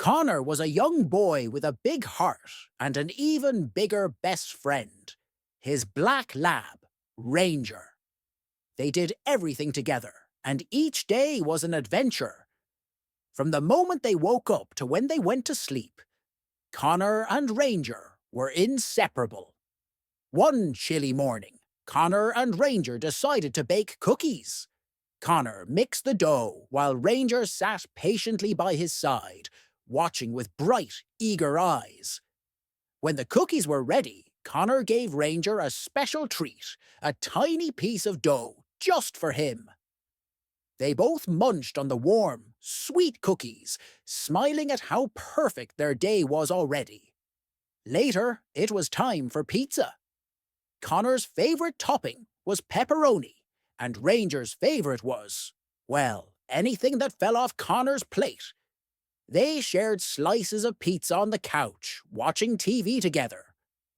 Connor was a young boy with a big heart and an even bigger best friend, his black lab, Ranger. They did everything together, and each day was an adventure. From the moment they woke up to when they went to sleep, Connor and Ranger were inseparable. One chilly morning, Connor and Ranger decided to bake cookies. Connor mixed the dough while Ranger sat patiently by his side, watching with bright, eager eyes. When the cookies were ready, Connor gave Ranger a special treat, a tiny piece of dough just for him. They both munched on the warm, sweet cookies, smiling at how perfect their day was already. Later, it was time for pizza. Connor's favourite topping was pepperoni, and Ranger's favourite was, well, anything that fell off Connor's plate. They shared slices of pizza on the couch, watching TV together.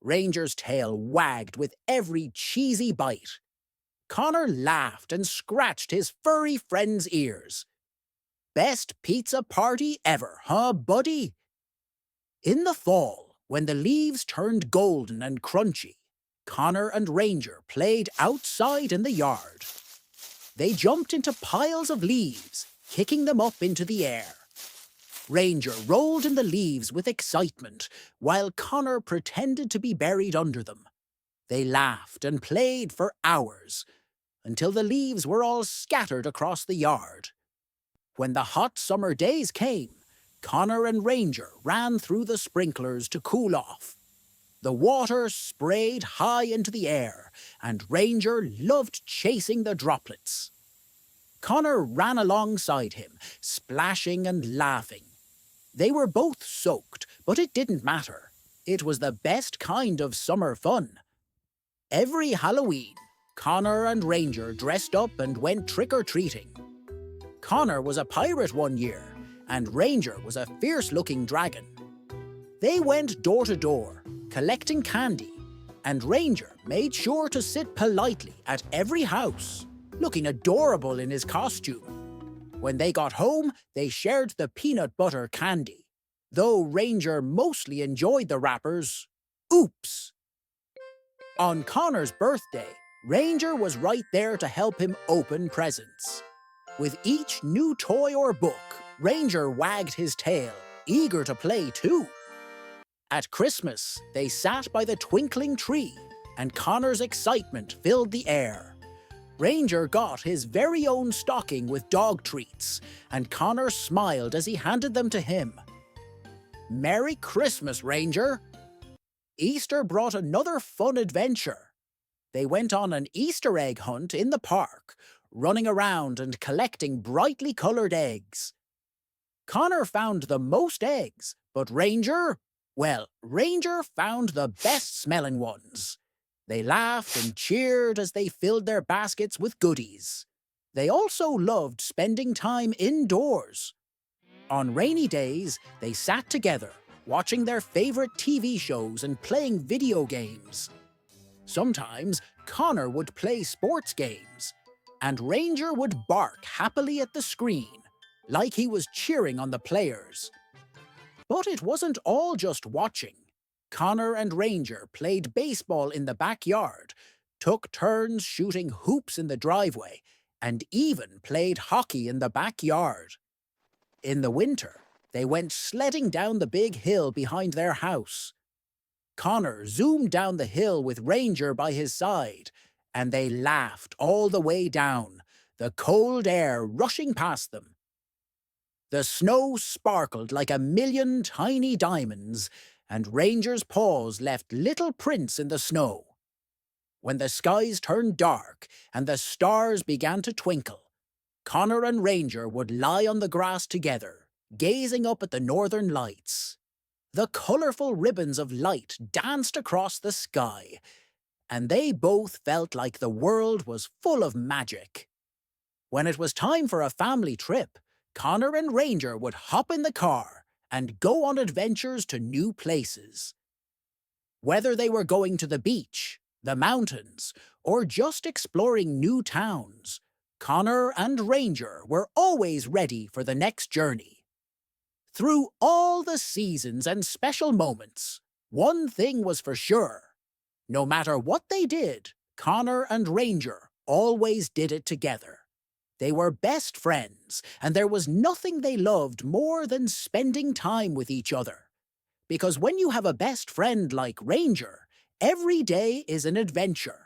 Ranger's tail wagged with every cheesy bite. Connor laughed and scratched his furry friend's ears. Best pizza party ever, huh, buddy? In the fall, when the leaves turned golden and crunchy, Connor and Ranger played outside in the yard. They jumped into piles of leaves, kicking them up into the air. Ranger rolled in the leaves with excitement, while Connor pretended to be buried under them. They laughed and played for hours, until the leaves were all scattered across the yard. When the hot summer days came, Connor and Ranger ran through the sprinklers to cool off. The water sprayed high into the air, and Ranger loved chasing the droplets. Connor ran alongside him, splashing and laughing. They were both soaked, but it didn't matter. It was the best kind of summer fun. Every Halloween, Connor and Ranger dressed up and went trick-or-treating. Connor was a pirate one year, and Ranger was a fierce-looking dragon. They went door to door, collecting candy, and Ranger made sure to sit politely at every house, looking adorable in his costume. When they got home, they shared the peanut butter candy, though Ranger mostly enjoyed the wrappers. Oops! On Connor's birthday, Ranger was right there to help him open presents. With each new toy or book, Ranger wagged his tail, eager to play too. At Christmas, they sat by the twinkling tree, and Connor's excitement filled the air. Ranger got his very own stocking with dog treats, and Connor smiled as he handed them to him. Merry Christmas, Ranger! Easter brought another fun adventure. They went on an Easter egg hunt in the park, running around and collecting brightly coloured eggs. Connor found the most eggs, but Ranger found the best-smelling ones. They laughed and cheered as they filled their baskets with goodies. They also loved spending time indoors. On rainy days, they sat together, watching their favourite TV shows and playing video games. Sometimes, Connor would play sports games, and Ranger would bark happily at the screen, like he was cheering on the players. But it wasn't all just watching. Connor and Ranger played baseball in the backyard, took turns shooting hoops in the driveway, and even played hockey in the backyard. In the winter, they went sledding down the big hill behind their house. Connor zoomed down the hill with Ranger by his side, and they laughed all the way down, the cold air rushing past them. The snow sparkled like a million tiny diamonds, and Ranger's paws left little prints in the snow. When the skies turned dark and the stars began to twinkle, Connor and Ranger would lie on the grass together, gazing up at the northern lights. The colourful ribbons of light danced across the sky, and they both felt like the world was full of magic. When it was time for a family trip, Connor and Ranger would hop in the car and go on adventures to new places. Whether they were going to the beach, the mountains, or just exploring new towns, Connor and Ranger were always ready for the next journey. Through all the seasons and special moments, one thing was for sure. No matter what they did, Connor and Ranger always did it together. They were best friends, and there was nothing they loved more than spending time with each other. Because when you have a best friend like Ranger, every day is an adventure.